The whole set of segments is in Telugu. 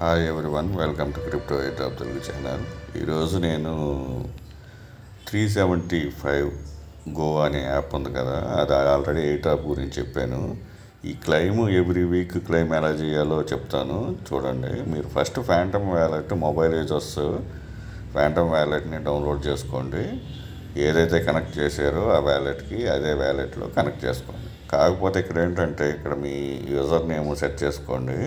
Hi everyone, welcome to crypto airdrop Telugu channel. ఈరోజు నేను 375 గో అనే యాప్ ఉంది కదా, అది ఆల్రెడీ ఎయిర్డ్రాప్ గురించి చెప్పాను. ఈ క్లెయిమ్ ఎవ్రీ వీక్ క్లెయిమ్ ఎలా చేయాలో చెప్తాను చూడండి. మీరు first phantom wallet mobile users phantom వ్యాలెట్ని డౌన్లోడ్ చేసుకోండి. ఏదైతే కనెక్ట్ చేశారో ఆ వ్యాలెట్కి అదే వ్యాలెట్లో కనెక్ట్ చేసుకోండి. కాకపోతే ఇక్కడ ఏంటంటే ఇక్కడ మీ యూజర్ నేమ్ సెట్ చేసుకోండి.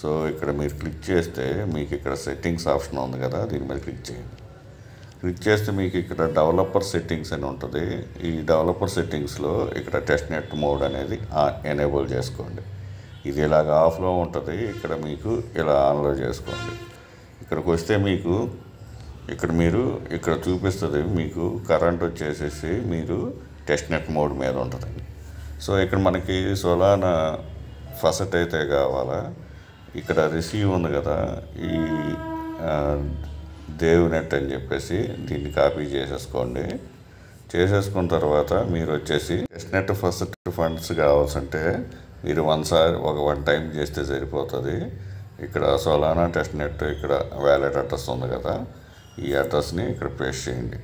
సో ఇక్కడ మీరు క్లిక్ చేస్తే మీకు ఇక్కడ సెట్టింగ్స్ ఆప్షన్ ఉంది కదా, దీని మీద క్లిక్ చేయండి. క్లిక్ చేస్తే మీకు ఇక్కడ డెవలపర్ సెట్టింగ్స్ అని ఉంటుంది. ఈ డెవలపర్ సెట్టింగ్స్లో ఇక్కడ టెస్ట్ నెట్ మోడ్ అనేది ఎనేబుల్ చేసుకోండి. ఇది ఇలాగ ఆఫ్లో ఉంటుంది, ఇక్కడ మీకు ఇలా ఆన్లో చేసుకోండి. ఇక్కడికి వస్తే మీకు ఇక్కడ చూపిస్తుంది మీకు కరెంట్ వచ్చేసేసి మీరు టెస్ట్ నెట్ మోడ్ మీద ఉంటుంది. సో ఇక్కడ మనకి సోలానా ఫస్ట్ అయితే కావాలా, ఇక్కడ రిసీవ్ ఉంది కదా, ఈ దేవ్ నెట్ అని చెప్పేసి దీన్ని కాపీ చేసేసుకోండి. చేసేసుకున్న తర్వాత మీరు వచ్చేసి టెస్ట్ నెట్ ఫస్ట్ ఫండ్స్ కావాల్సింటే మీరు వన్ టైం చేస్తే సరిపోతుంది. ఇక్కడ సోలానా టెస్ట్ నెట్ ఇక్కడ వ్యాలెట్ అడ్రస్ ఉంది కదా, ఈ అడ్రస్ని ఇక్కడ పేస్ట్ చేయండి.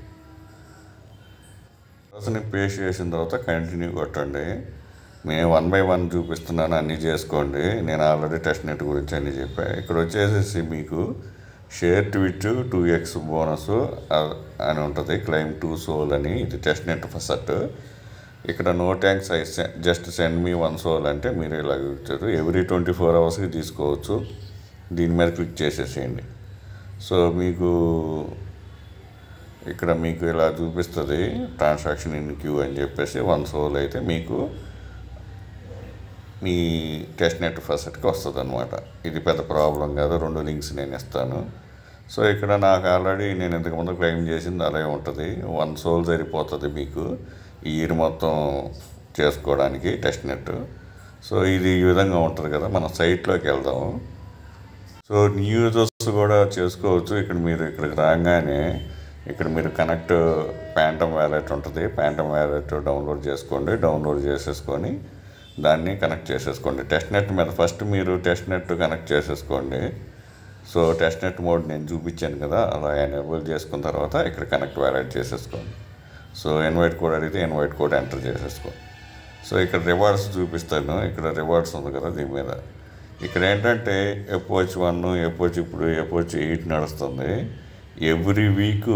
అడ్రస్ని పేస్ట్ చేసిన తర్వాత కంటిన్యూ కొట్టండి. నేను 1 by 1 చూపిస్తున్నాను, అన్నీ చేసుకోండి. నేను ఆల్రెడీ టెస్ట్ నెట్ గురించి అన్నీ చెప్పాను. ఇక్కడ వచ్చేసేసి మీకు షేర్ ట్వీట్ 2x బోనస్ అని ఉంటుంది, క్లెయిమ్ 2 సోల్ అని. ఇది టెస్ట్ నెట్ ఫస్ట్. ఇక్కడ no thanks, just send me 1 sol అంటే మీరు ఇలా ఇచ్చారు. ఎవ్రీ 24 అవర్స్కి తీసుకోవచ్చు. దీని మీద క్లిక్ చేసేసేయండి. సో ఇక్కడ మీకు ఇలా చూపిస్తుంది ట్రాన్సాక్షన్ ఇన్ క్యూ అని చెప్పేసి 1 సోల్ అయితే మీకు మీ టెస్ట్ నెట్ ఫస్ట్కి వస్తుంది అనమాట. ఇది పెద్ద ప్రాబ్లం కాదు, 2 లింక్స్ నేను ఇస్తాను. సో ఇక్కడ నాకు ఆల్రెడీ నేను ఇంతకుముందు క్లెయిమ్ చేసింది అలాగే ఉంటుంది. 1 సోల్ సరిపోతుంది మీకు ఈ ఇయర్ మొత్తం చేసుకోవడానికి టెస్ట్ నెట్. సో ఇది ఈ విధంగా ఉంటుంది కదా. మన సైట్లోకి వెళ్దాము. సో న్యూ యూజర్స్ కూడా చేసుకోవచ్చు. ఇక్కడికి రాగానే ఇక్కడ మీరు కనెక్ట్ ఫ్యాంటమ్ వ్యాలెట్ ఉంటుంది, ఫ్యాంటమ్ వ్యాలెట్ డౌన్లోడ్ చేసుకోండి. డౌన్లోడ్ చేసేసుకొని దాన్ని కనెక్ట్ చేసేసుకోండి టెస్ట్ నెట్ మీద. ఫస్ట్ మీరు టెస్ట్ నెట్ కనెక్ట్ చేసేసుకోండి. సో టెస్ట్ నెట్ మోడ్ నేను చూపించాను కదా, అలా ఎనేబుల్ చేసుకున్న తర్వాత ఇక్కడ కనెక్ట్ వ్యాలెట్ చేసేసుకోండి. సో ఇన్వైట్ కోడ్ అడిగితే ఇన్వైట్ కోడ్ ఎంటర్ చేసేసుకోండి. సో ఇక్కడ రివార్డ్స్ చూపిస్తాను. ఇక్కడ రివార్డ్స్ ఉంది కదా, దీని మీద ఇక్కడ ఏంటంటే ఎపోచ్ 1, ఇప్పుడు ఎపోచ్ 8 నడుస్తుంది. ఎవ్రీ వీక్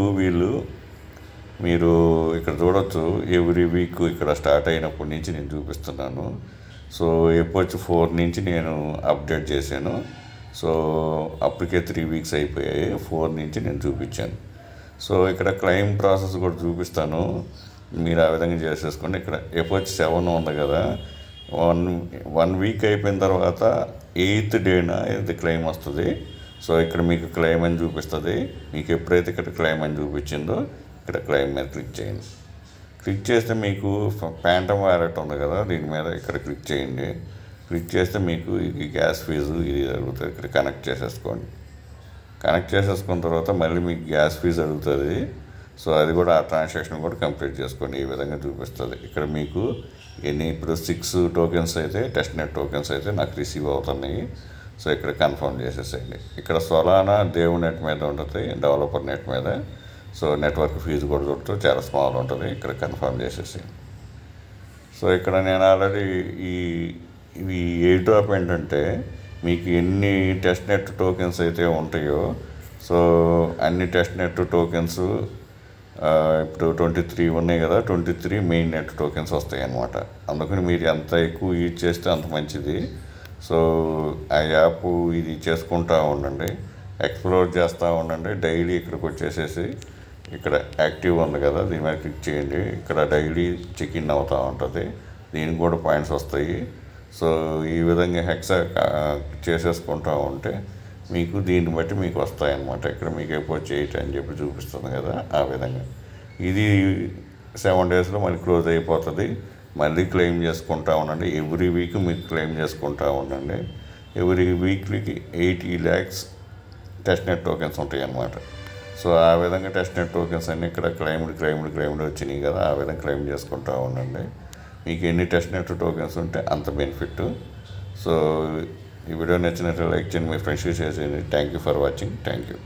మీరు ఇక్కడ చూడొచ్చు. ఎవ్రీ వీక్ ఇక్కడ స్టార్ట్ అయినప్పటి నుంచి నేను చూపిస్తున్నాను. సో ఎపోచ్ 4 నుంచి నేను అప్డేట్ చేశాను. సో అప్పటికే 3 వీక్స్ అయిపోయాయి. 4 నుంచి నేను చూపించాను. సో ఇక్కడ క్లెయిమ్ ప్రాసెస్ కూడా చూపిస్తాను, మీరు ఆ విధంగా చేసేసుకోండి. ఇక్కడ ఎపోచ్ 7 ఉంది కదా, 1 వీక్ అయిపోయిన తర్వాత 8th డేన ఇది క్లెయిమ్ వస్తుంది. సో ఇక్కడ మీకు క్లెయిమ్ అని చూపిస్తుంది. మీకు ఎప్పుడైతే ఇక్కడ క్లెయిమ్ అని చూపించిందో ఇక్కడ క్లెయిమ్ మీద క్లిక్ చేయండి. క్లిక్ చేస్తే మీకు ఫ్యాంటమ్ వ్యాలెట్ ఉంది కదా, దీని మీద ఇక్కడ క్లిక్ చేయండి. క్లిక్ చేస్తే మీకు ఈ గ్యాస్ ఫీజు ఇది అడుగుతుంది, ఇక్కడ కనెక్ట్ చేసేసుకోండి. కనెక్ట్ చేసేసుకున్న తర్వాత మళ్ళీ మీకు గ్యాస్ ఫీజు అడుగుతుంది. సో అది కూడా ఆ ట్రాన్సాక్షన్ కూడా కంప్లీట్ చేసుకోండి. ఈ విధంగా చూపిస్తుంది. ఇక్కడ మీకు ఇప్పుడు 6 టోకెన్స్ అయితే టెస్ట్ నెట్ టోకెన్స్ అయితే నాకు రిసీవ్ అవుతున్నాయి. సో ఇక్కడ కన్ఫర్మ్ చేసేసేయండి. ఇక్కడ సోలానా దేవ్ నెట్ మీద ఉంటుంది, డెవలపర్ నెట్ మీద. సో నెట్వర్క్ ఫీజు కూడా చూడటం చాలా స్మాల్ ఉంటుంది. ఇక్కడ కన్ఫర్మ్ చేసేసేయండి. సో ఇక్కడ నేను ఆల్రెడీ ఇవి ఎయిర్ డ్రాప్ ఏంటంటే మీకు ఎన్ని టెస్ట్ నెట్ టోకెన్స్ అయితే ఉంటాయో, సో అన్ని టెస్ట్ నెట్ టోకెన్స్ ఇప్పుడు 23 ఉన్నాయి కదా, 23 మెయిన్ నెట్ టోకెన్స్ వస్తాయి అన్నమాట. అందుకని మీరు ఎంత ఎక్కువ యూజ్ చేస్తే అంత మంచిది. సో ఆ యాప్ ఇది చేసుకుంటూ ఉండండి, ఎక్స్ప్లోర్ చేస్తూ ఉండండి. డైలీ ఇక్కడికి వచ్చేసేసి ఇక్కడ యాక్టివ్ ఉంది కదా, దీని మీద క్లిక్ చేయండి. ఇక్కడ డైలీ చెక్ ఇన్ అవుతూ ఉంటుంది, దీనికి కూడా పాయింట్స్ వస్తాయి. సో ఈ విధంగా హెక్సా చేసేసుకుంటూ ఉంటే మీకు దీన్ని బట్టి మీకు వస్తాయన్నమాట. ఇక్కడ మీకు ఎపోచ్ 8 అని చెప్పి చూపిస్తుంది కదా, ఆ విధంగా. ఇది 7 డేస్లో మళ్ళీ క్లోజ్ అయిపోతుంది. మళ్ళీ క్లెయిమ్ చేసుకుంటూ ఉండండి. ఎవ్రీ వీక్ మీకు క్లెయిమ్ చేసుకుంటూ ఉండండి. ఎవ్రీ వీక్లీకి 80 lakhs టెస్ట్ నెట్ టోకెన్స్ ఉంటాయి అన్నమాట. సో ఆ విధంగా టెస్ట్ నెట్ టోకెన్స్ అన్నీ ఇక్కడ క్లెయిమ్డ్ వచ్చినాయి కదా, ఆ విధంగా క్లెయిమ్ చేసుకుంటూ ఉండండి. మీకు ఎన్ని టెస్ట్ నెట్ టోకెన్స్ ఉంటే అంత బెనిఫిట్. సో ఈ వీడియో నచ్చినట్లయితే లైక్ చేయండి, మీ ఫ్రెండ్స్కి షేర్ చేయండి. Thank you for watching. Thank you.